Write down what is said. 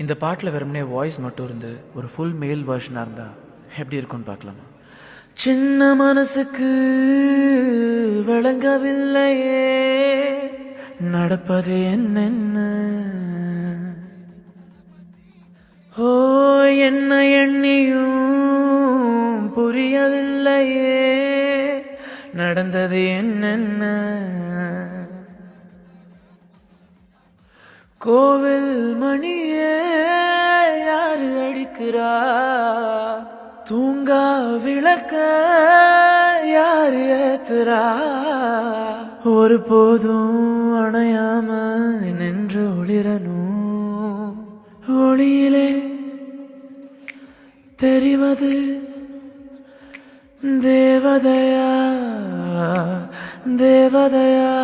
இந்த பாட்டில் வெறுமனே வாய்ஸ் மட்டும் இருந்து ஒரு ஃபுல் மேல் வெர்ஷனாக இருந்தால் எப்படி இருக்கும்னு பார்க்கலாமா? சின்ன மனசுக்கு விளங்கவில்லையே நடப்பது என்னென்ன, ஓ என்ன எண்ணியும் புரியவில்லையே நடந்தது என்னென்ன. கோவில் மணியே யாரு அடிக்கிறா, தூங்கா விளக்க யாரு ஏத்துறா, ஒரு போதும் அணையாம நின்று ஒளிரணும். ஒளியிலே தெரிவது தேவதையா தேவதையா.